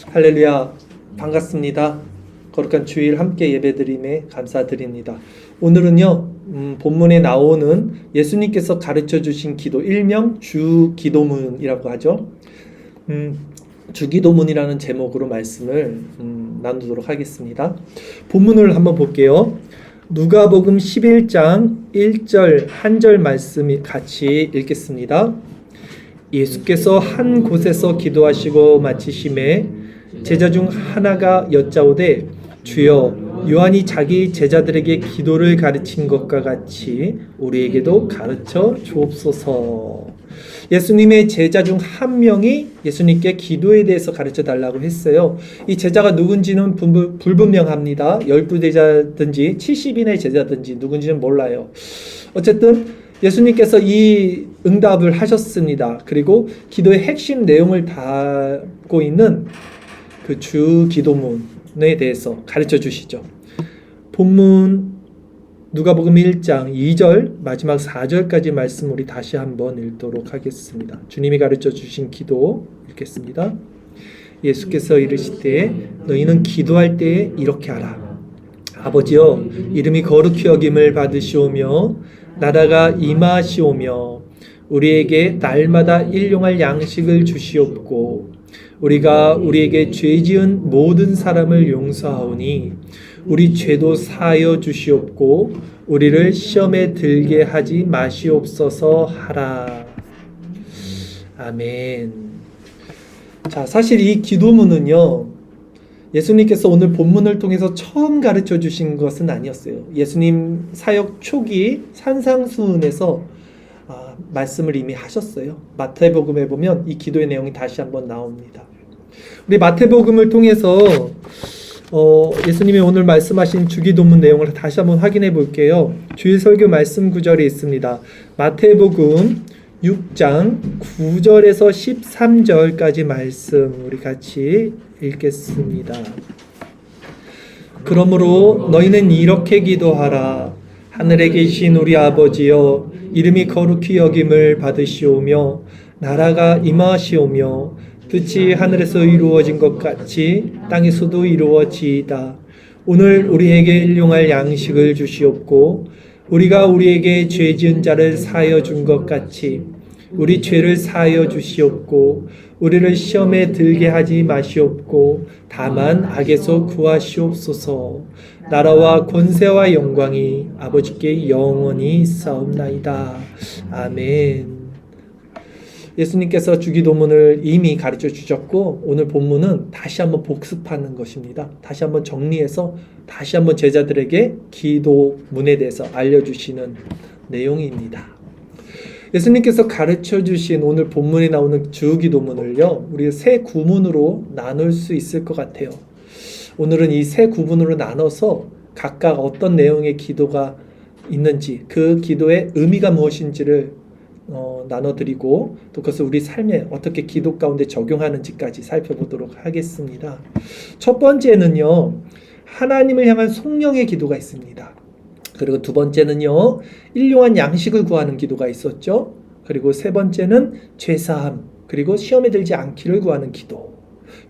할렐루야, 반갑습니다. 거룩한 주일 함께 예배드림에 감사드립니다. 오늘은요, 본문에 나오는 예수님께서 가르쳐 주신 기도, 일명 주기도문이라고 하죠. 주기도문이라는 제목으로 말씀을 나누도록 하겠습니다. 본문을 한번 볼게요. 누가복음 11장 1절 한 절 말씀 같이 읽겠습니다. 예수께서 한 곳에서 기도하시고 마치심에 제자 중 하나가 여짜오되 주여, 요한이 자기 제자들에게 기도를 가르친 것과 같이 우리에게도 가르쳐 주옵소서. 예수님의 제자 중 한 명이 예수님께 기도에 대해서 가르쳐 달라고 했어요. 이 제자가 누군지는 불분명합니다. 12제자든지 70인의 제자든지 누군지는 몰라요. 어쨌든 예수님께서 이 응답을 하셨습니다. 그리고 기도의 핵심 내용을 담고 있는 그 주기도문에 대해서 가르쳐 주시죠. 본문 누가복음 1장 2절 마지막 4절까지 말씀 우리 다시 한번 읽도록 하겠습니다. 주님이 가르쳐 주신 기도 읽겠습니다. 예수께서 이르시되 너희는 기도할 때에 이렇게 하라. 아버지여, 이름이 거룩히 여김을 받으시오며 나라가 임하시오며 우리에게 날마다 일용할 양식을 주시옵고 우리가 우리에게 죄 지은 모든 사람을 용서하오니 우리 죄도 사하여 주시옵고 우리를 시험에 들게 하지 마시옵소서 하라. 아멘. 자, 사실 이 기도문은요, 예수님께서 오늘 본문을 통해서 처음 가르쳐 주신 것은 아니었어요. 예수님 사역 초기 산상수훈에서 말씀을 이미 하셨어요. 마태복음에 보면 이 기도의 내용이 다시 한번 나옵니다. 우리 마태복음을 통해서 예수님이 오늘 말씀하신 주기도문 내용을 다시 한번 확인해 볼게요. 주일 설교 말씀 구절이 있습니다. 마태복음 6장 9절에서 13절까지 말씀 우리 같이 읽겠습니다. 그러므로 너희는 이렇게 기도하라. 하늘에 계신 우리 아버지여, 이름이 거룩히 여김을 받으시오며 나라가 임하시오며 뜻이 하늘에서 이루어진 것 같이 땅에서도 이루어지이다. 오늘 우리에게 일용할 양식을 주시옵고 우리가 우리에게 죄 지은 자를 사하여 준 것 같이 우리 죄를 사하여 주시옵고 우리를 시험에 들게 하지 마시옵고 다만 악에서 구하시옵소서. 나라와 권세와 영광이 아버지께 영원히 있사옵나이다. 아멘. 예수님께서 주기도문을 이미 가르쳐 주셨고 오늘 본문은 다시 한번 복습하는 것입니다. 다시 한번 정리해서 다시 한번 제자들에게 기도문에 대해서 알려주시는 내용입니다. 예수님께서 가르쳐 주신 오늘 본문에 나오는 주기도문을요, 우리 세 구문으로 나눌 수 있을 것 같아요. 오늘은 이 세 구문으로 나눠서 각각 어떤 내용의 기도가 있는지, 그 기도의 의미가 무엇인지를 나눠드리고 또 그것을 우리 삶에 어떻게 기도 가운데 적용하는지까지 살펴보도록 하겠습니다. 첫 번째는요, 하나님을 향한 송영의 기도가 있습니다. 그리고 두 번째는요, 일용한 양식을 구하는 기도가 있었죠. 그리고 세 번째는 죄사함, 그리고 시험에 들지 않기를 구하는 기도.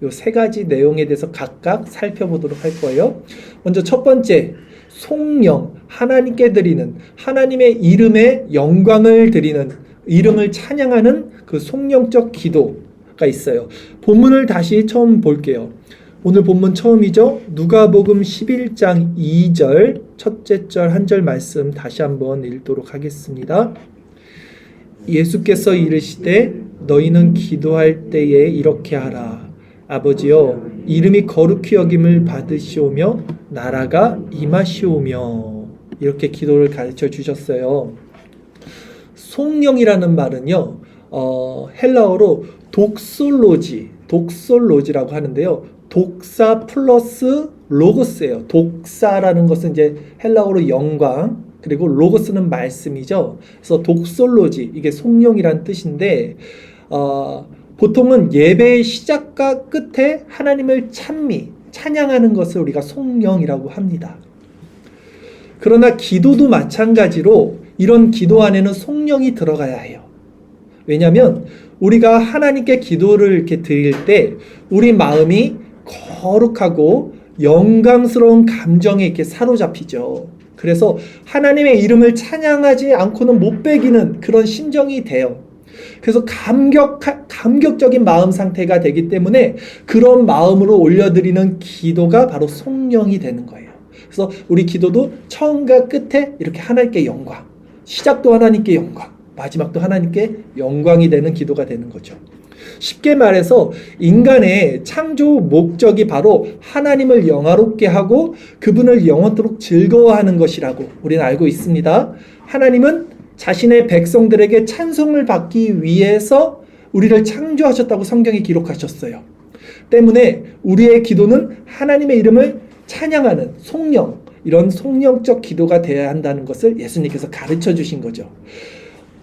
이 세 가지 내용에 대해서 각각 살펴보도록 할 거예요. 먼저 첫 번째, 송영, 하나님께 드리는, 하나님의 이름에 영광을 드리는, 이름을 찬양하는 그 송영적 기도가 있어요. 본문을 다시 처음 볼게요. 오늘 본문 처음이죠. 누가복음 11장 2절 첫째 절 한 절 말씀 다시 한번 읽도록 하겠습니다. 예수께서 이르시되 너희는 기도할 때에 이렇게 하라. 아버지여, 이름이 거룩히 여김을 받으시오며 나라가 임하시오며. 이렇게 기도를 가르쳐 주셨어요. 송영이라는 말은요, 헬라어로 독솔로지라고 하는데요. 독사 플러스 로고스예요. 독사라는 것은 이제 헬라어로 영광, 그리고 로고스는 말씀이죠. 그래서 독솔로지, 이게 송영이란 뜻인데, 보통은 예배의 시작과 끝에 하나님을 찬양하는 것을 우리가 송영이라고 합니다. 그러나 기도도 마찬가지로 이런 기도 안에는 송영이 들어가야 해요. 왜냐하면 우리가 하나님께 기도를 이렇게 드릴 때 우리 마음이 거룩하고 영광스러운 감정에 이렇게 사로잡히죠. 그래서 하나님의 이름을 찬양하지 않고는 못 배기는 그런 심정이 돼요. 그래서 감격적인 마음 상태가 되기 때문에 그런 마음으로 올려드리는 기도가 바로 송영이 되는 거예요. 그래서 우리 기도도 처음과 끝에 이렇게 하나님께 영광, 시작도 하나님께 영광, 마지막도 하나님께 영광이 되는 기도가 되는 거죠. 쉽게 말해서 인간의 창조 목적이 바로 하나님을 영화롭게 하고 그분을 영원토록 즐거워하는 것이라고 우리는 알고 있습니다. 하나님은 자신의 백성들에게 찬송을 받기 위해서 우리를 창조하셨다고 성경에 기록하셨어요. 때문에 우리의 기도는 하나님의 이름을 찬양하는 송영, 이런 송영적 기도가 되어야 한다는 것을 예수님께서 가르쳐 주신 거죠.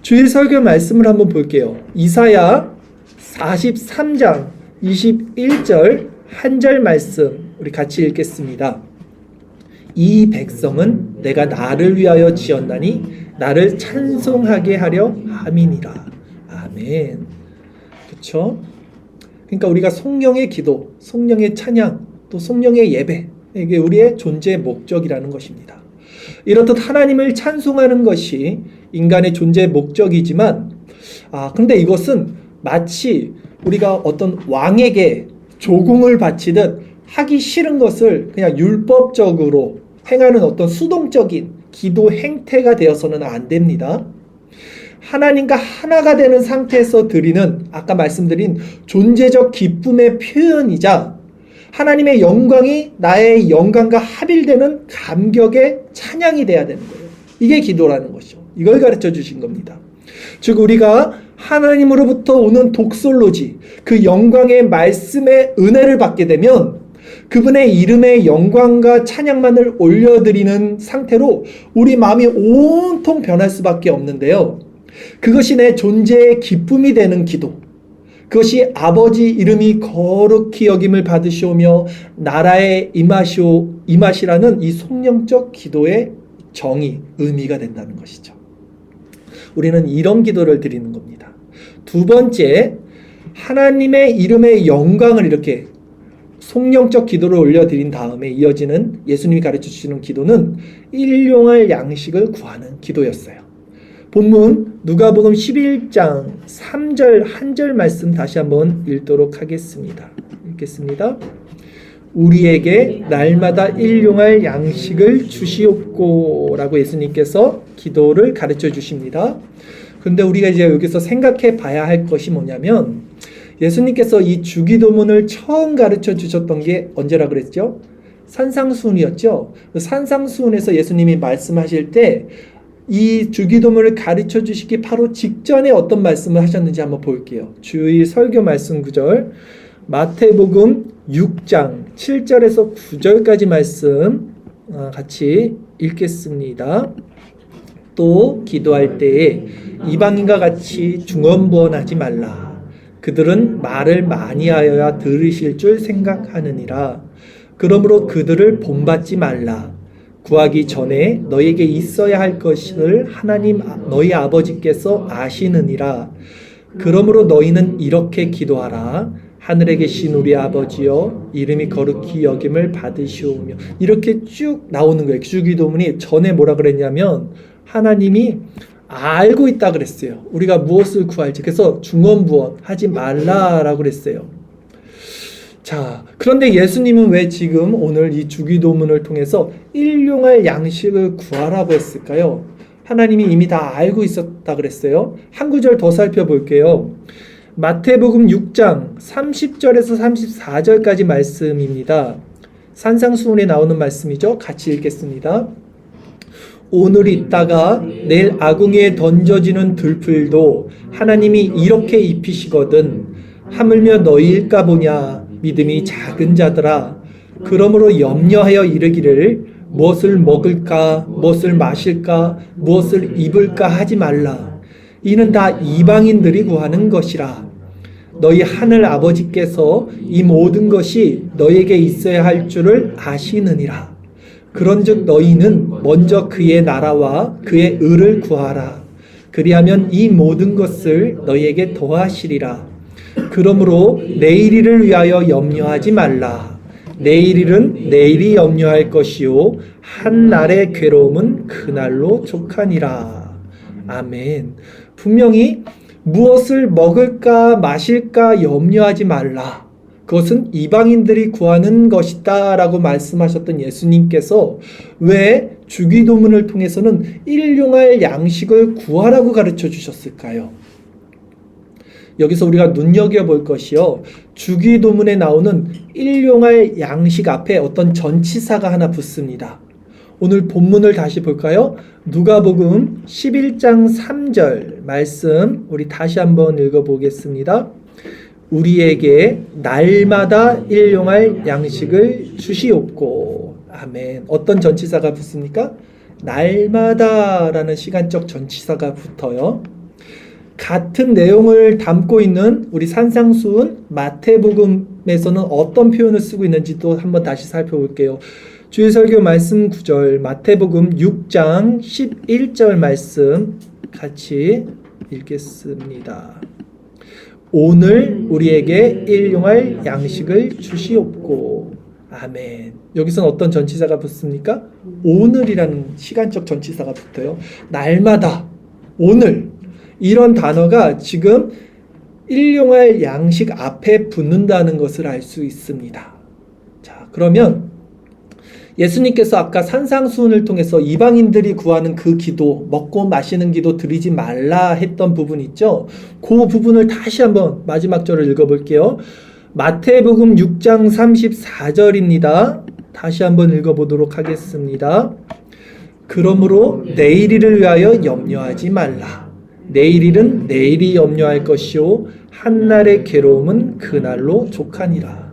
주일 설교 말씀을 한번 볼게요. 이사야 43장 21절 한 절 말씀 우리 같이 읽겠습니다. 이 백성은 내가 나를 위하여 지었나니 나를 찬송하게 하려 함이니라. 아멘. 그렇죠? 그러니까 우리가 송영의 기도, 송영의 찬양, 또 송영의 예배, 이게 우리의 존재의 목적이라는 것입니다. 이렇듯 하나님을 찬송하는 것이 인간의 존재의 목적이지만 그런데 이것은 마치 우리가 어떤 왕에게 조공을 바치듯 하기 싫은 것을 그냥 율법적으로 행하는 어떤 수동적인 기도 행태가 되어서는 안 됩니다. 하나님과 하나가 되는 상태에서 드리는 아까 말씀드린 존재적 기쁨의 표현이자 하나님의 영광이 나의 영광과 합일되는 감격의 찬양이 돼야 되는 거예요. 이게 기도라는 것이죠. 이걸 가르쳐 주신 겁니다. 즉 우리가 하나님으로부터 오는 독솔로지 그 영광의 말씀의 은혜를 받게 되면 그분의 이름의 영광과 찬양만을 올려드리는 상태로 우리 마음이 온통 변할 수밖에 없는데요. 그것이 내 존재의 기쁨이 되는 기도, 그것이 아버지 이름이 거룩히 여김을 받으시오며 나라에 임하시라는 이 성령적 기도의 정의, 의미가 된다는 것이죠. 우리는 이런 기도를 드리는 겁니다. 두 번째, 하나님의 이름의 영광을 이렇게 성령적 기도를 올려드린 다음에 이어지는 예수님이 가르쳐 주시는 기도는 일용할 양식을 구하는 기도였어요. 본문 누가복음 11장 3절 한 절 말씀 다시 한번 읽도록 하겠습니다. 읽겠습니다. 우리에게 날마다 일용할 양식을 주시옵고 라고 예수님께서 기도를 가르쳐 주십니다. 그런데 우리가 이제 여기서 생각해 봐야 할 것이 뭐냐면 예수님께서 이 주기도문을 처음 가르쳐 주셨던 게 언제라 그랬죠? 산상수훈이었죠. 산상수훈에서 예수님이 말씀하실 때 이 주기도문을 가르쳐 주시기 바로 직전에 어떤 말씀을 하셨는지 한번 볼게요. 주일 설교 말씀 구절 마태복음 6장 7절에서 9절까지 말씀 같이 읽겠습니다. 또 기도할 때에 이방인과 같이 중언부언하지 말라. 그들은 말을 많이 하여야 들으실 줄 생각하느니라. 그러므로 그들을 본받지 말라. 구하기 전에 너에게 있어야 할 것을 하나님 너희 아버지께서 아시느니라. 그러므로 너희는 이렇게 기도하라. 하늘에 계신 우리 아버지여 이름이 거룩히 여김을 받으시오며 이렇게 쭉 나오는 거예요. 주기도문이 전에 뭐라 그랬냐면 하나님이 알고 있다 그랬어요. 우리가 무엇을 구할지. 그래서 중언부언 하지 말라라고 그랬어요. 자, 그런데 예수님은 왜 지금 오늘 이 주기도문을 통해서 일용할 양식을 구하라고 했을까요? 하나님이 이미 다 알고 있었다 그랬어요. 한 구절 더 살펴볼게요. 마태복음 6장 30절에서 34절까지 말씀입니다. 산상수훈에 나오는 말씀이죠. 같이 읽겠습니다. 오늘 있다가 내일 아궁이에 던져지는 들풀도 하나님이 이렇게 입히시거든. 하물며 너희일까 보냐. 믿음이 작은 자들아. 그러므로 염려하여 이르기를 무엇을 먹을까, 무엇을 마실까, 무엇을 입을까 하지 말라. 이는 다 이방인들이 구하는 것이라. 너희 하늘 아버지께서 이 모든 것이 너에게 있어야 할 줄을 아시느니라. 그런즉 너희는 먼저 그의 나라와 그의 의를 구하라. 그리하면 이 모든 것을 너희에게 더하시리라. 그러므로 내일 일을 위하여 염려하지 말라. 내일 일은 내일이 염려할 것이요 한 날의 괴로움은 그날로 족하니라. 아멘. 분명히 무엇을 먹을까 마실까 염려하지 말라. 그것은 이방인들이 구하는 것이다 라고 말씀하셨던 예수님께서 왜 주기도문을 통해서는 일용할 양식을 구하라고 가르쳐 주셨을까요? 여기서 우리가 눈여겨볼 것이요, 주기도문에 나오는 일용할 양식 앞에 어떤 전치사가 하나 붙습니다. 오늘 본문을 다시 볼까요? 누가복음 11장 3절 말씀 우리 다시 한번 읽어보겠습니다. 우리에게 날마다 일용할 양식을 주시옵고. 아멘. 어떤 전치사가 붙습니까? 날마다라는 시간적 전치사가 붙어요. 같은 내용을 담고 있는 우리 산상수훈 마태복음에서는 어떤 표현을 쓰고 있는지도 한번 다시 살펴볼게요. 주일 설교 말씀 9절, 마태복음 6장 11절 말씀 같이 읽겠습니다. 오늘 우리에게 일용할 양식을 주시옵고. 아멘. 여기서는 어떤 전치사가 붙습니까? 오늘이라는 시간적 전치사가 붙어요. 날마다, 오늘, 이런 단어가 지금 일용할 양식 앞에 붙는다는 것을 알 수 있습니다. 자, 그러면 예수님께서 아까 산상수훈을 통해서 이방인들이 구하는 그 기도, 먹고 마시는 기도 드리지 말라 했던 부분 있죠? 그 부분을 다시 한번 마지막 절을 읽어볼게요. 마태복음 6장 34절입니다. 다시 한번 읽어보도록 하겠습니다. 그러므로 내일 일을 위하여 염려하지 말라. 내일 일은 내일이 염려할 것이요 한날의 괴로움은 그날로 족하니라.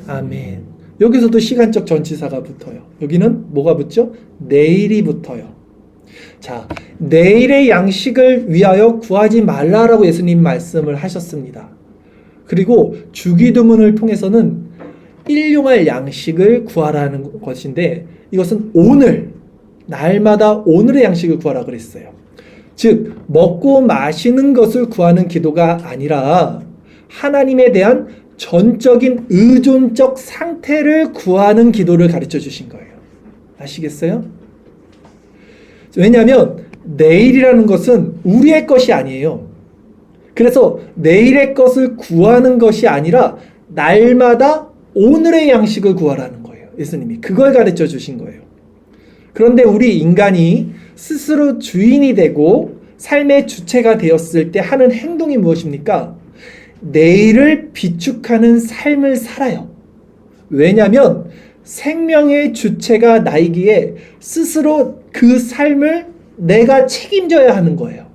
아멘. 여기서도 시간적 전치사가 붙어요. 여기는 뭐가 붙죠? 내일이 붙어요. 자, 내일의 양식을 위하여 구하지 말라라고 예수님 말씀을 하셨습니다. 그리고 주기도문을 통해서는 일용할 양식을 구하라는 것인데, 이것은 오늘, 날마다 오늘의 양식을 구하라 그랬어요. 즉, 먹고 마시는 것을 구하는 기도가 아니라 하나님에 대한 전적인 의존적 상태를 구하는 기도를 가르쳐 주신 거예요. 아시겠어요? 왜냐하면 내일이라는 것은 우리의 것이 아니에요. 그래서 내일의 것을 구하는 것이 아니라 날마다 오늘의 양식을 구하라는 거예요. 예수님이 그걸 가르쳐 주신 거예요. 그런데 우리 인간이 스스로 주인이 되고 삶의 주체가 되었을 때 하는 행동이 무엇입니까? 내일을 비축하는 삶을 살아요. 왜냐하면 생명의 주체가 나이기에 스스로 그 삶을 내가 책임져야 하는 거예요.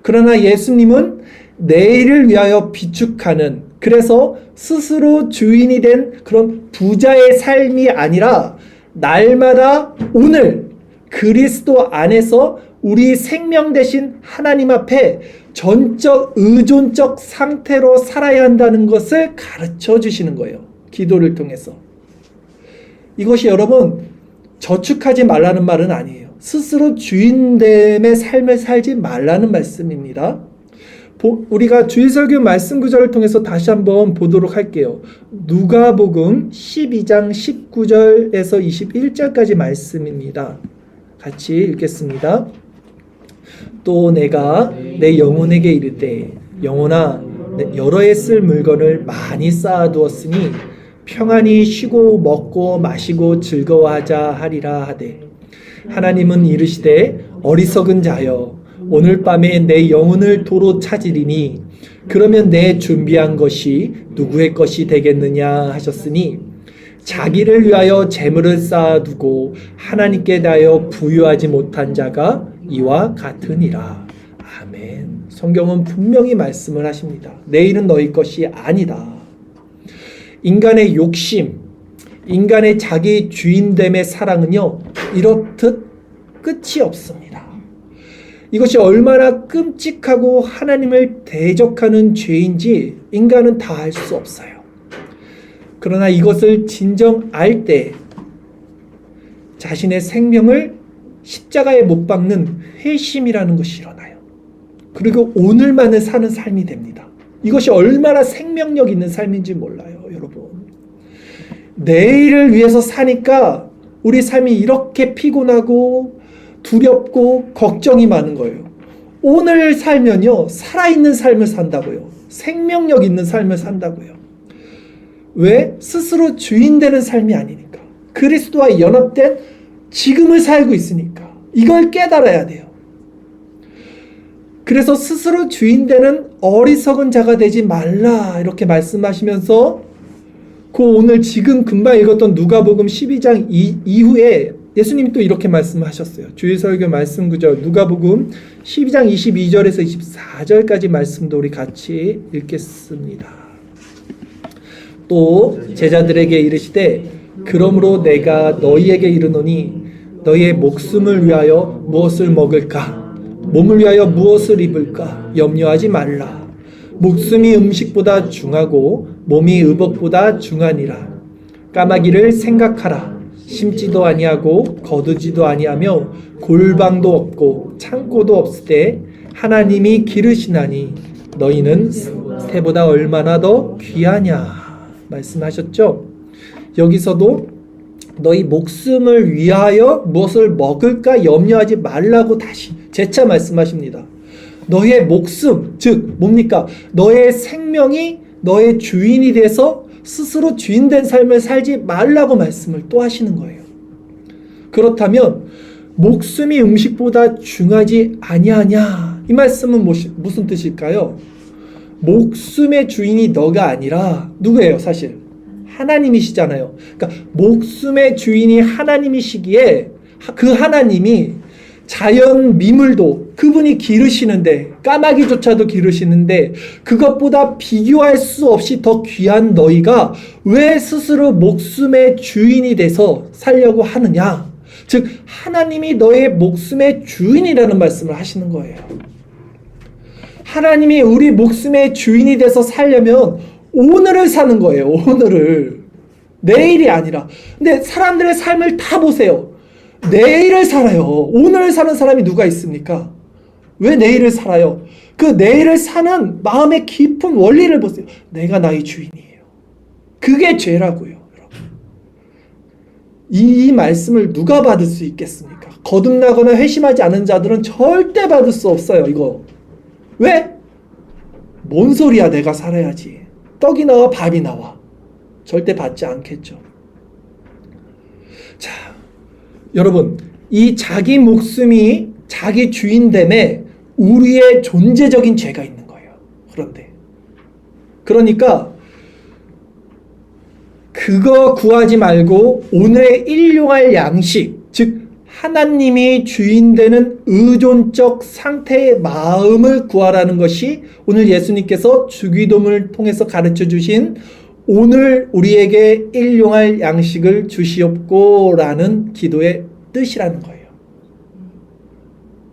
그러나 예수님은 내일을 위하여 비축하는, 그래서 스스로 주인이 된 그런 부자의 삶이 아니라 날마다 오늘 그리스도 안에서 우리 생명 대신 하나님 앞에 전적 의존적 상태로 살아야 한다는 것을 가르쳐 주시는 거예요. 기도를 통해서. 이것이 여러분 저축하지 말라는 말은 아니에요. 스스로 주인됨의 삶을 살지 말라는 말씀입니다. 우리가 주일설교 말씀 구절을 통해서 다시 한번 보도록 할게요. 누가복음 12장 19절에서 21절까지 말씀입니다. 같이 읽겠습니다. 또 내가 내 영혼에게 이르되 영혼아 여러 해 쓸 물건을 많이 쌓아두었으니 평안히 쉬고 먹고 마시고 즐거워하자 하리라 하되 하나님은 이르시되 어리석은 자여 오늘 밤에 내 영혼을 도로 찾으리니 그러면 내 준비한 것이 누구의 것이 되겠느냐 하셨으니 자기를 위하여 재물을 쌓아두고 하나님께 대하여 부유하지 못한 자가 이와 같으니라. 아멘. 성경은 분명히 말씀을 하십니다. 내일은 너희 것이 아니다. 인간의 욕심, 인간의 자기 주인됨의 사랑은요, 이렇듯 끝이 없습니다. 이것이 얼마나 끔찍하고 하나님을 대적하는 죄인지 인간은 다 알 수 없어요. 그러나 이것을 진정 알 때 자신의 생명을 십자가에 못 박는 회심이라는 것이 일어나요. 그리고 오늘만을 사는 삶이 됩니다. 이것이 얼마나 생명력 있는 삶인지 몰라요, 여러분. 내일을 위해서 사니까 우리 삶이 이렇게 피곤하고 두렵고 걱정이 많은 거예요. 오늘 살면요, 살아있는 삶을 산다고요. 생명력 있는 삶을 산다고요. 왜? 스스로 주인 되는 삶이 아니니까. 그리스도와 연합된 지금을 살고 있으니까. 이걸 깨달아야 돼요. 그래서 스스로 주인 되는 어리석은 자가 되지 말라 이렇게 말씀하시면서 그 오늘 지금 금방 읽었던 누가복음 12장 이후에 예수님이 또 이렇게 말씀하셨어요. 주일설교 말씀 구절 누가복음 12장 22절에서 24절까지 말씀도 우리 같이 읽겠습니다. 또 제자들에게 이르시되 그러므로 내가 너희에게 이르노니 너희의 목숨을 위하여 무엇을 먹을까? 몸을 위하여 무엇을 입을까? 염려하지 말라. 목숨이 음식보다 중하고 몸이 의복보다 중하니라. 까마귀를 생각하라. 심지도 아니하고 거두지도 아니하며 골방도 없고 창고도 없으되 하나님이 기르시나니 너희는 새보다 얼마나 더 귀하냐 말씀하셨죠. 여기서도 너희 목숨을 위하여 무엇을 먹을까 염려하지 말라고 다시 재차 말씀하십니다. 너의 목숨, 즉 뭡니까? 너의 생명이 너의 주인이 돼서 스스로 주인된 삶을 살지 말라고 말씀을 또 하시는 거예요. 그렇다면 목숨이 음식보다 중하지 아니하냐? 이 말씀은 무슨 뜻일까요? 목숨의 주인이 너가 아니라 누구예요, 사실? 하나님이시잖아요. 그러니까 목숨의 주인이 하나님이시기에 그 하나님이 자연 미물도 그분이 기르시는데 까마귀조차도 기르시는데 그것보다 비교할 수 없이 더 귀한 너희가 왜 스스로 목숨의 주인이 돼서 살려고 하느냐? 즉 하나님이 너의 목숨의 주인이라는 말씀을 하시는 거예요. 하나님이 우리 목숨의 주인이 돼서 살려면 오늘을 사는 거예요. 오늘을. 내일이 아니라. 근데 사람들의 삶을 다 보세요. 내일을 살아요. 오늘을 사는 사람이 누가 있습니까? 왜 내일을 살아요? 그 내일을 사는 마음의 깊은 원리를 보세요. 내가 나의 주인이에요. 그게 죄라고요, 여러분. 이 말씀을 누가 받을 수 있겠습니까? 거듭나거나 회심하지 않은 자들은 절대 받을 수 없어요, 이거. 왜? 뭔 소리야, 내가 살아야지. 떡이 나와 밥이 나와. 절대 받지 않겠죠. 자, 여러분, 이 자기 목숨이 자기 주인됨에 우리의 존재적인 죄가 있는 거예요. 그러니까 그거 구하지 말고 오늘의 일용할 양식, 즉 하나님이 주인되는 의존적 상태의 마음을 구하라는 것이 오늘 예수님께서 주기도문을 통해서 가르쳐 주신 오늘 우리에게 일용할 양식을 주시옵고라는 기도의 뜻이라는 거예요.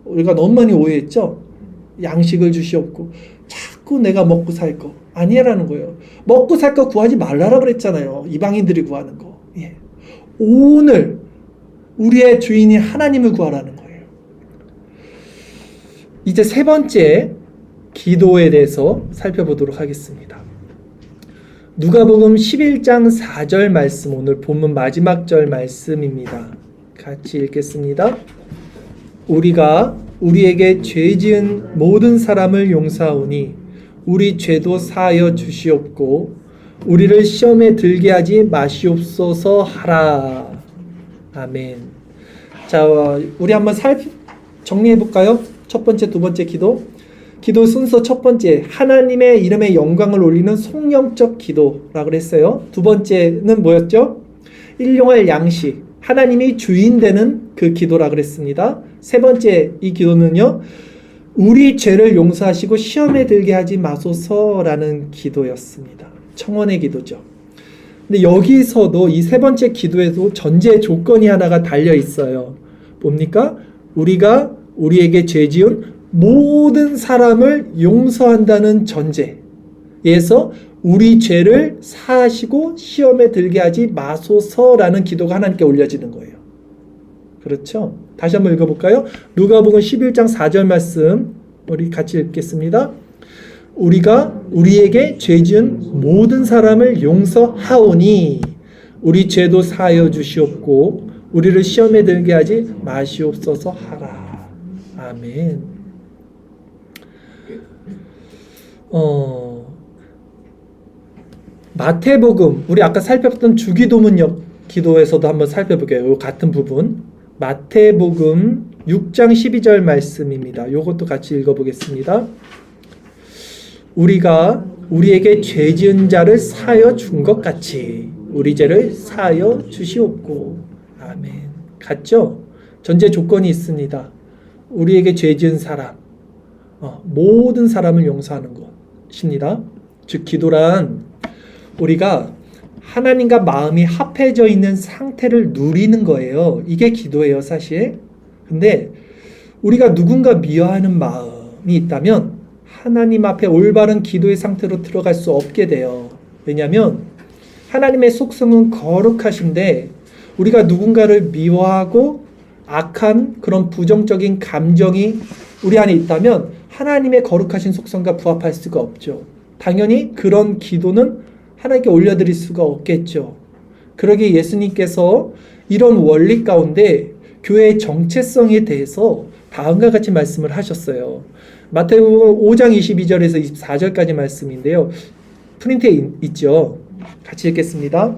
우리가 너무 많이 오해했죠? 양식을 주시옵고 자꾸 내가 먹고 살 거 아니라는 거예요. 먹고 살 거 구하지 말라라 그랬잖아요. 이방인들이 구하는 거. 예. 오늘 우리의 주인이 하나님을 구하라는 거예요. 이제 세 번째 기도에 대해서 살펴보도록 하겠습니다. 누가복음 11장 4절 말씀, 오늘 본문 마지막 절 말씀입니다. 같이 읽겠습니다. 우리가 우리에게 죄 지은 모든 사람을 용서하오니 우리 죄도 사하여 주시옵고 우리를 시험에 들게 하지 마시옵소서 하라. 아멘. 자, 우리 한번 정리해 볼까요? 첫 번째, 두 번째 기도. 기도 순서 첫 번째, 하나님의 이름에 영광을 올리는 속령적 기도라고 했어요. 두 번째는 뭐였죠? 일용할 양식, 하나님이 주인 되는 그 기도라고 그랬습니다. 세 번째 이 기도는요, 우리 죄를 용서하시고 시험에 들게 하지 마소서라는 기도였습니다. 청원의 기도죠. 근데 여기서도 이 세 번째 기도에도 전제 조건이 하나가 달려 있어요. 뭡니까? 우리가 우리에게 죄 지은 모든 사람을 용서한다는 전제에서 우리 죄를 사하시고 시험에 들게 하지 마소서라는 기도가 하나님께 올려지는 거예요. 그렇죠? 다시 한번 읽어볼까요? 누가복음 11장 4절 말씀 우리 같이 읽겠습니다. 우리가 우리에게 죄 지은 모든 사람을 용서하오니 우리 죄도 사하여 주시옵고 우리를 시험에 들게 하지 마시옵소서 하라. 아멘. 마태복음 우리 아까 살펴봤던 주기도문 기도에서도 한번 살펴볼게요. 같은 부분 마태복음 6장 12절 말씀입니다. 이것도 같이 읽어보겠습니다. 우리가 우리에게 죄 지은 자를 사하여 준 것 같이 우리 죄를 사하여 주시옵고. 아멘. 같죠? 전제 조건이 있습니다. 우리에게 죄 지은 사람, 모든 사람을 용서하는 것입니다. 즉 기도란 우리가 하나님과 마음이 합해져 있는 상태를 누리는 거예요. 이게 기도예요, 사실. 근데 우리가 누군가 미워하는 마음이 있다면 하나님 앞에 올바른 기도의 상태로 들어갈 수 없게 돼요. 왜냐하면 하나님의 속성은 거룩하신데 우리가 누군가를 미워하고 악한 그런 부정적인 감정이 우리 안에 있다면 하나님의 거룩하신 속성과 부합할 수가 없죠. 당연히 그런 기도는 하나님께 올려드릴 수가 없겠죠. 그러기에 예수님께서 이런 원리 가운데 교회의 정체성에 대해서 다음과 같이 말씀을 하셨어요. 마태복음 5장 22절에서 24절까지 말씀인데요. 프린트에 있죠. 같이 읽겠습니다.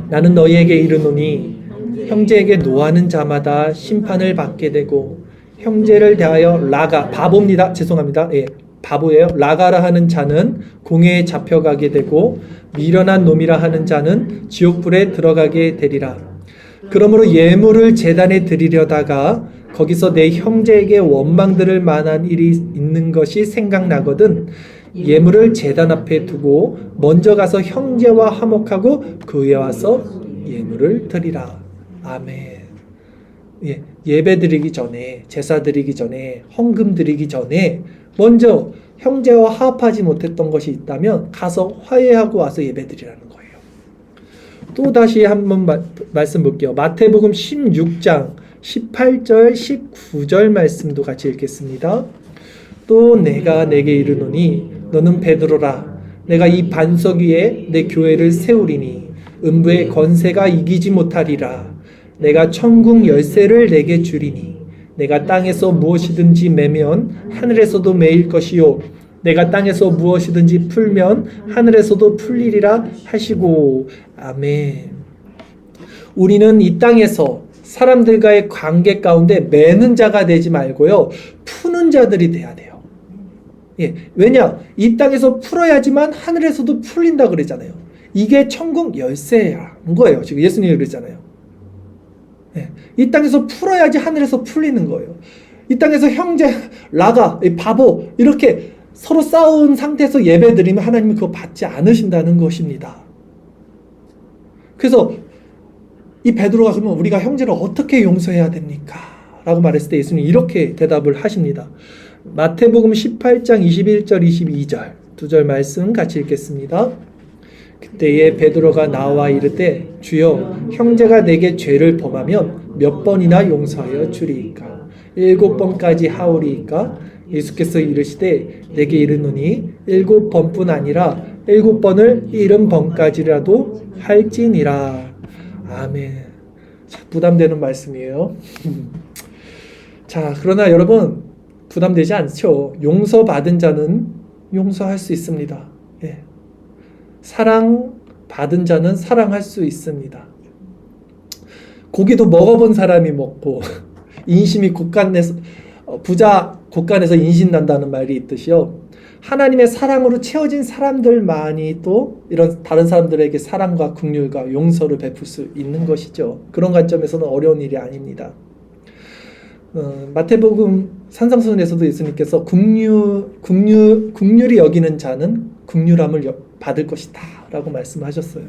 나는 너희에게 이르노니 형제에게 노하는 자마다 심판을 받게 되고 형제를 대하여 바보입니다. 죄송합니다. 예, 바보예요. 라가라 하는 자는 공회에 잡혀가게 되고 미련한 놈이라 하는 자는 지옥불에 들어가게 되리라. 그러므로 예물을 제단에 드리려다가 거기서 내 형제에게 원망 들을 만한 일이 있는 것이 생각나거든 예물을 제단 앞에 두고 먼저 가서 형제와 화목하고 그 위에 와서 예물을 드리라. 아멘. 예배 드리기 전에, 제사 드리기 전에, 헌금 드리기 전에 먼저 형제와 화합하지 못했던 것이 있다면 가서 화해하고 와서 예배 드리라는 거예요. 또 다시 한번 말씀 볼게요. 마태복음 16장 18절 19절 말씀도 같이 읽겠습니다. 또 내가 내게 이르노니 너는 베드로라. 내가 이 반석 위에 내 교회를 세우리니 음부의 권세가 이기지 못하리라. 내가 천국 열쇠를 내게 주리니 내가 땅에서 무엇이든지 매면 하늘에서도 매일 것이요 내가 땅에서 무엇이든지 풀면 하늘에서도 풀리리라 하시고. 아멘. 우리는 이 땅에서 사람들과의 관계 가운데 매는 자가 되지 말고요 푸는 자들이 돼야 돼요. 왜냐? 이 땅에서 풀어야지만 하늘에서도 풀린다 그러잖아요. 이게 천국 열쇠라는 거예요. 지금 예수님이 그랬잖아요. 이 땅에서 풀어야지 하늘에서 풀리는 거예요. 이 땅에서 형제, 라가, 바보 이렇게 서로 싸운 상태에서 예배드리면 하나님이 그거 받지 않으신다는 것입니다. 그래서 이 베드로가 그러면 우리가 형제를 어떻게 용서해야 됩니까? 라고 말했을 때 예수님이 이렇게 대답을 하십니다. 마태복음 18장 21절 22절 두 절 말씀 같이 읽겠습니다. 그때에 베드로가 나와 이르되 주여 형제가 내게 죄를 범하면 몇 번이나 용서하여 주리이까? 7번까지 하오리이까? 예수께서 이르시되 내게 이르노니 7번뿐 아니라 7번을 70번까지라도 할지니라. 아멘. 부담되는 말씀이에요. 자, 그러나 여러분 부담되지 않죠. 용서받은 자는 용서할 수 있습니다. 사랑받은 자는 사랑할 수 있습니다. 고기도 먹어본 사람이 먹고 인심이 곳간에서 부자 곳간에서 인신 난다는 말이 있듯이요. 하나님의 사랑으로 채워진 사람들만이 또 이런 다른 사람들에게 사랑과 긍휼과 용서를 베풀 수 있는 것이죠. 그런 관점에서는 어려운 일이 아닙니다. 마태복음 산상수훈에서도 예수님께서 긍휼히 여기는 자는 긍휼함을 받을 것이다 라고 말씀하셨어요.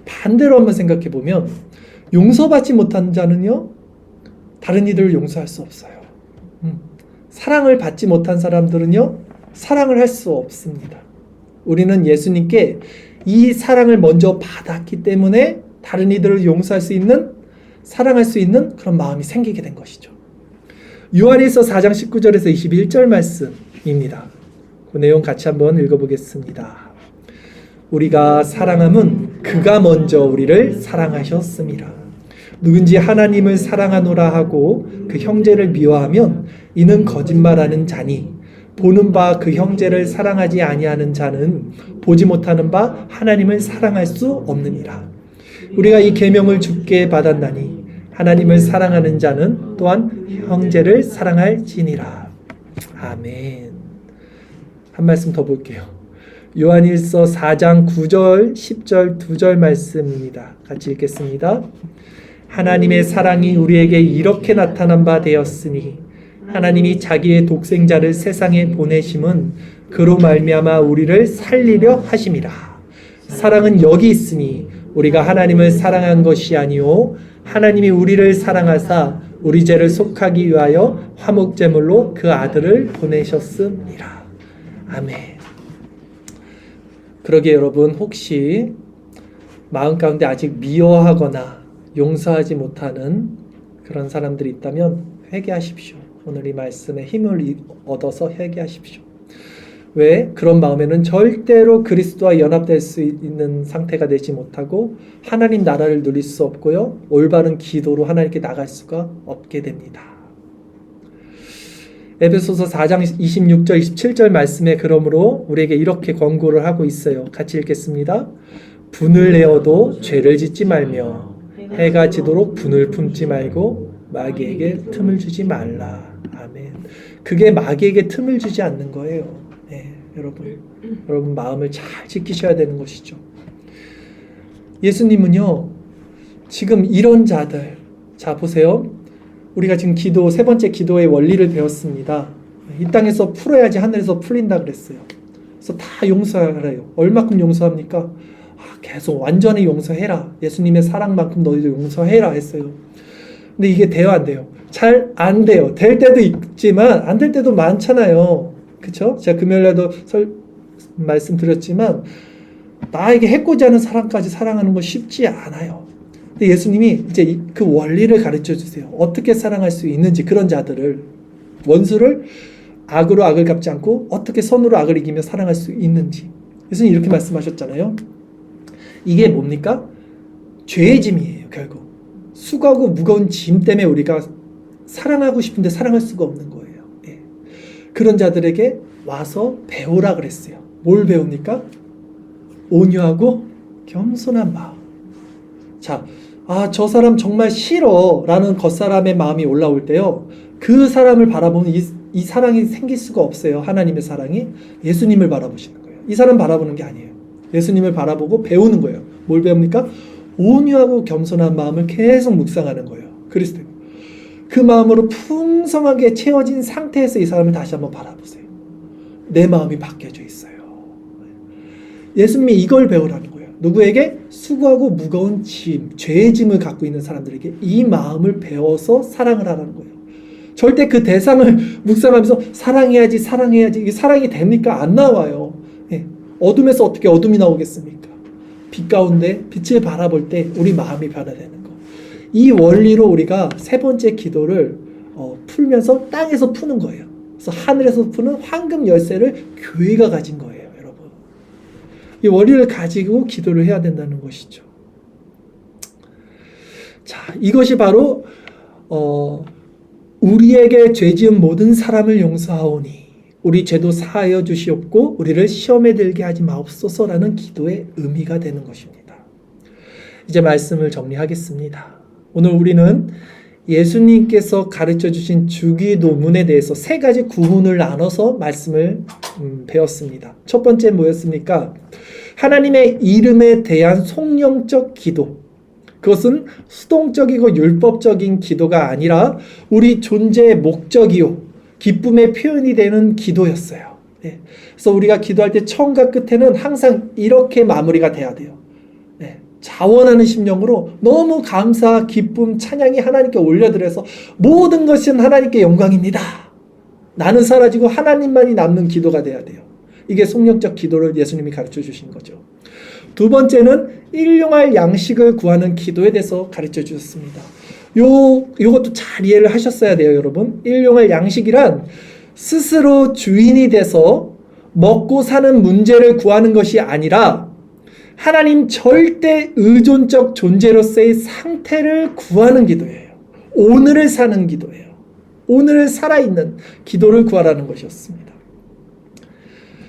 반대로 한번 생각해 보면 용서받지 못한 자는요 다른 이들을 용서할 수 없어요. 사랑을 받지 못한 사람들은요 사랑을 할 수 없습니다. 우리는 예수님께 이 사랑을 먼저 받았기 때문에 다른 이들을 용서할 수 있는 사랑할 수 있는 그런 마음이 생기게 된 것이죠. 요한일서 4장 19절에서 21절 말씀입니다. 그 내용 같이 한번 읽어보겠습니다. 우리가 사랑함은 그가 먼저 우리를 사랑하셨습니다. 누군지 하나님을 사랑하노라 하고 그 형제를 미워하면 이는 거짓말하는 자니 보는 바 그 형제를 사랑하지 아니하는 자는 보지 못하는 바 하나님을 사랑할 수 없느니라. 우리가 이 계명을 주께 받았나니 하나님을 사랑하는 자는 또한 형제를 사랑할지니라. 아멘. 한 말씀 더 볼게요. 요한일서 4장 9절 10절 2절 말씀입니다. 같이 읽겠습니다. 하나님의 사랑이 우리에게 이렇게 나타난 바 되었으니 하나님이 자기의 독생자를 세상에 보내심은 그로 말미암아 우리를 살리려 하심이라. 사랑은 여기 있으니 우리가 하나님을 사랑한 것이 아니요 하나님이 우리를 사랑하사 우리 죄를 속하기 위하여 화목제물로 그 아들을 보내셨음이라. 아멘. 그러게 여러분, 혹시 마음 가운데 아직 미워하거나 용서하지 못하는 그런 사람들이 있다면 회개하십시오. 오늘 이 말씀에 힘을 얻어서 회개하십시오. 왜? 그런 마음에는 절대로 그리스도와 연합될 수 있는 상태가 되지 못하고 하나님 나라를 누릴 수 없고요, 올바른 기도로 하나님께 나갈 수가 없게 됩니다. 에베소서 4장 26절 27절 말씀에 그러므로 우리에게 이렇게 권고를 하고 있어요. 같이 읽겠습니다. 분을 내어도 죄를 짓지 말며 해가 지도록 분을 품지 말고 마귀에게 틈을 주지 말라. 아멘. 그게 마귀에게 틈을 주지 않는 거예요. 네, 여러분 마음을 잘 지키셔야 되는 것이죠. 예수님은요, 지금 이런 자들, 자 보세요. 우리가 지금 기도, 세 번째 기도의 원리를 배웠습니다. 이 땅에서 풀어야지 하늘에서 풀린다 그랬어요. 그래서 다 용서하래요. 얼마큼 용서합니까? 계속 완전히 용서해라. 예수님의 사랑만큼 너희도 용서해라 했어요. 근데 이게 돼요, 안 돼요? 잘 안 돼요. 될 때도 있지만 안 될 때도 많잖아요. 그쵸? 제가 금요일에도 말씀드렸지만 나에게 해코지 않은 사람까지 사랑하는 건 쉽지 않아요. 근데 예수님이 이제 그 원리를 가르쳐 주세요. 어떻게 사랑할 수 있는지, 그런 자들을, 원수를 악으로 악을 갚지 않고 어떻게 선으로 악을 이기며 사랑할 수 있는지. 예수님 이렇게 말씀하셨잖아요. 이게 뭡니까? 죄의 짐이에요. 결국 수고하고 무거운 짐 때문에 우리가 사랑하고 싶은데 사랑할 수가 없는 거예요. 예. 그런 자들에게 와서 배우라 그랬어요. 뭘 배웁니까? 온유하고 겸손한 마음. 자, 저 사람 정말 싫어 라는 겉사람의 마음이 올라올 때요, 그 사람을 바라보면 이 사랑이 생길 수가 없어요. 하나님의 사랑이. 예수님을 바라보시는 거예요. 이 사람 바라보는 게 아니에요. 예수님을 바라보고 배우는 거예요. 뭘 배웁니까? 온유하고 겸손한 마음을 계속 묵상하는 거예요. 그리스도. 그 마음으로 풍성하게 채워진 상태에서 이 사람을 다시 한번 바라보세요. 내 마음이 바뀌어져 있어요. 예수님이 이걸 배우라는 거예요. 누구에게? 수고하고 무거운 짐, 죄의 짐을 갖고 있는 사람들에게 이 마음을 배워서 사랑을 하라는 거예요. 절대 그 대상을 묵상하면서 사랑해야지 이게 사랑이 됩니까? 안 나와요. 예. 어둠에서 어떻게 어둠이 나오겠습니까? 빛 가운데 빛을 바라볼 때 우리 마음이 변화되는 거. 이 원리로 우리가 세 번째 기도를 풀면서 땅에서 푸는 거예요. 그래서 하늘에서 푸는 황금 열쇠를 교회가 가진 거예요, 여러분. 이 원리를 가지고 기도를 해야 된다는 것이죠. 자, 이것이 바로 우리에게 죄 지은 모든 사람을 용서하오니 우리 죄도 사하여 주시옵고 우리를 시험에 들게 하지 마옵소서라는 기도의 의미가 되는 것입니다. 이제 말씀을 정리하겠습니다. 오늘 우리는 예수님께서 가르쳐 주신 주기도문에 대해서 세 가지 구문을 나눠서 말씀을 배웠습니다. 첫 번째 뭐였습니까? 하나님의 이름에 대한 속령적 기도. 그것은 수동적이고 율법적인 기도가 아니라 우리 존재의 목적이요, 기쁨의 표현이 되는 기도였어요. 네. 그래서 우리가 기도할 때 처음과 끝에는 항상 이렇게 마무리가 돼야 돼요. 네. 자원하는 심령으로 너무 감사, 기쁨, 찬양이 하나님께 올려드려서 모든 것은 하나님께 영광입니다. 나는 사라지고 하나님만이 남는 기도가 돼야 돼요. 이게 속령적 기도를 예수님이 가르쳐 주신 거죠. 두 번째는 일용할 양식을 구하는 기도에 대해서 가르쳐 주셨습니다. 요것도 잘 이해를 하셨어야 돼요, 여러분. 일용할 양식이란 스스로 주인이 돼서 먹고 사는 문제를 구하는 것이 아니라 하나님 절대 의존적 존재로서의 상태를 구하는 기도예요. 오늘을 사는 기도예요. 오늘 살아있는 기도를 구하라는 것이었습니다.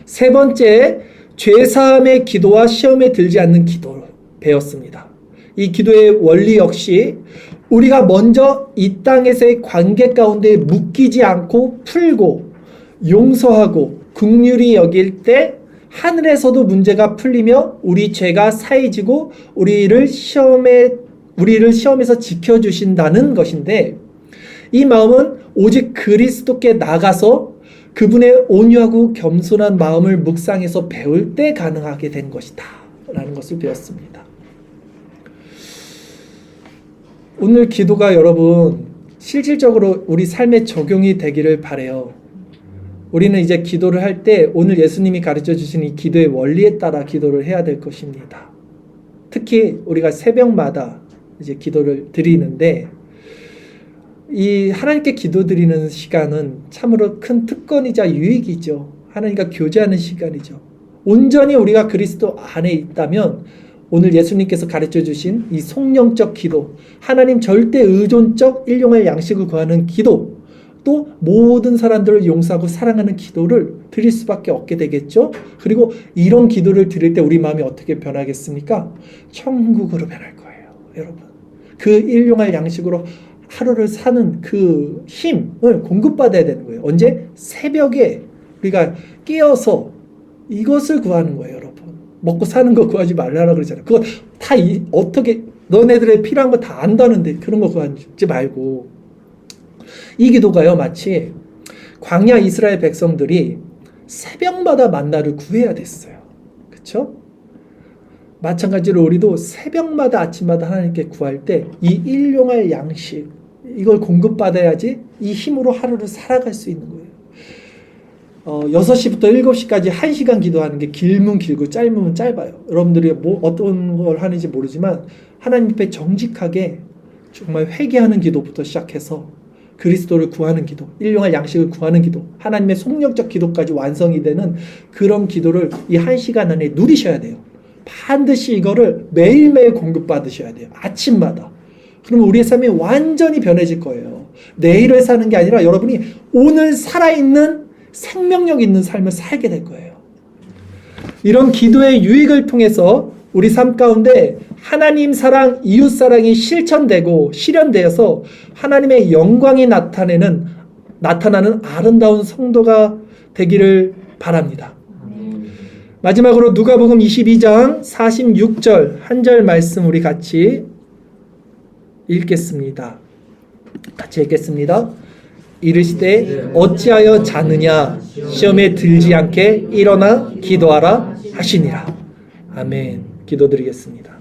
세 번째, 죄사함의 기도와 시험에 들지 않는 기도를 배웠습니다. 이 기도의 원리 역시 우리가 먼저 이 땅에서의 관계 가운데 묶이지 않고 풀고 용서하고 긍휼히 여길 때 하늘에서도 문제가 풀리며 우리 죄가 사해지고 우리를 시험에서 지켜주신다는 것인데, 이 마음은 오직 그리스도께 나가서 그분의 온유하고 겸손한 마음을 묵상해서 배울 때 가능하게 된 것이다 라는 것을 배웠습니다. 오늘 기도가 여러분 실질적으로 우리 삶에 적용이 되기를 바라요. 우리는 이제 기도를 할 때 오늘 예수님이 가르쳐 주신 이 기도의 원리에 따라 기도를 해야 될 것입니다. 특히 우리가 새벽마다 이제 기도를 드리는데, 이 하나님께 기도 드리는 시간은 참으로 큰 특권이자 유익이죠. 하나님과 교제하는 시간이죠. 온전히 우리가 그리스도 안에 있다면 오늘 예수님께서 가르쳐 주신 이 성령적 기도, 하나님 절대 의존적 일용할 양식을 구하는 기도, 또 모든 사람들을 용서하고 사랑하는 기도를 드릴 수밖에 없게 되겠죠. 그리고 이런 기도를 드릴 때 우리 마음이 어떻게 변하겠습니까? 천국으로 변할 거예요, 여러분. 그 일용할 양식으로 하루를 사는 그 힘을 공급받아야 되는 거예요. 언제? 새벽에 우리가 깨어서 이것을 구하는 거예요, 여러분. 먹고 사는 거 구하지 말라고 그러잖아요. 그거 다 어떻게 너네들의 필요한 거 다 안다는데 그런 거 구하지 말고. 이 기도가요, 마치 광야 이스라엘 백성들이 새벽마다 만나를 구해야 됐어요. 그렇죠? 마찬가지로 우리도 새벽마다 아침마다 하나님께 구할 때 이 일용할 양식, 이걸 공급받아야지 이 힘으로 하루를 살아갈 수 있는 거예요. 6시부터 7시까지 1시간 기도하는 게 길면 길고 짧으면 짧아요. 여러분들이 어떤 걸 하는지 모르지만 하나님 앞에 정직하게 정말 회개하는 기도부터 시작해서 그리스도를 구하는 기도, 일용할 양식을 구하는 기도, 하나님의 속력적 기도까지 완성이 되는 그런 기도를 이 1시간 안에 누리셔야 돼요. 반드시 이거를 매일매일 공급받으셔야 돼요. 아침마다. 그러면 우리의 삶이 완전히 변해질 거예요. 내일을 사는 게 아니라 여러분이 오늘 살아있는 생명력 있는 삶을 살게 될 거예요. 이런 기도의 유익을 통해서 우리 삶 가운데 하나님 사랑, 이웃 사랑이 실천되고 실현되어서 하나님의 영광이 나타나는 아름다운 성도가 되기를 바랍니다. 마지막으로 누가복음 22장 46절 한 절 말씀 우리 같이 읽겠습니다. 같이 읽겠습니다. 이르시되 어찌하여 자느냐, 시험에 들지 않게 일어나 기도하라 하시니라. 아멘. 기도드리겠습니다.